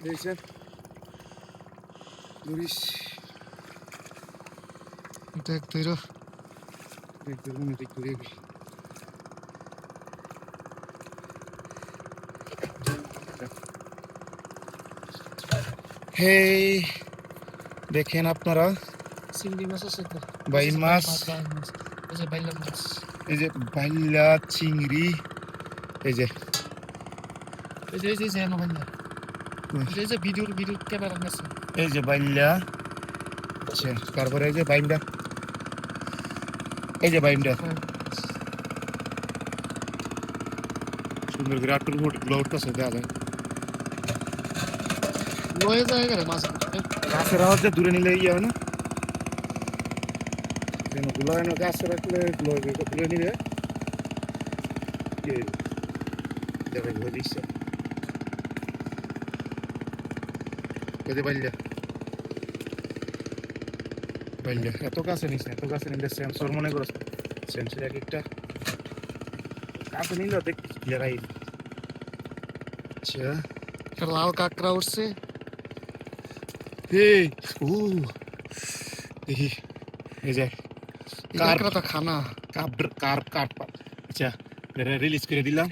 Neyse. Duris. দেখ তুইরো Bekle bunu bekle. হেই দেখেন আপনারা চিংড়ি মাছ আছে তো ভাই মাছ এই যে বাইলা মাছ এই যে বাইলা চিংড়ি এই যে এই যে এনো বাইলা এই যে ভিডিও ক্যামেরা আছে এই যে বাইলা আচ্ছা তারপরে এই যে বাইমটা এই যে বাইমটা সুন্দর করে আটটুর লোড কাছে দেওয়া যায় লয়ে যায় গেলে মাছ গাছের আওয়াজটা দূরে নিলে ইয়ে হয় না কেন গুলো গাছে রাখলে দূরে নিলে দেখা ঘুরে দিচ্ছে কোথায় বাইল্লা বাইল্লা এত কাছে নিস না এত কাছে নিলে সেন্সর মনে করো সেন্সর এক একটা কাছে নিলে দেখতে ক্লিয়ার আই আচ্ছা লাল কাঁকড়া উঠছে এই ও দেখি এই যে কাঁকড়াটা খানা কার্প আচ্ছা রিলিজ করে দিলাম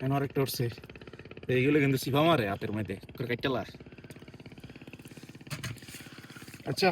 এখন আরেকটা উঠছে এইগুলো কিন্তু সিফা মারে হাতের মধ্যে কাটলা আচ্ছা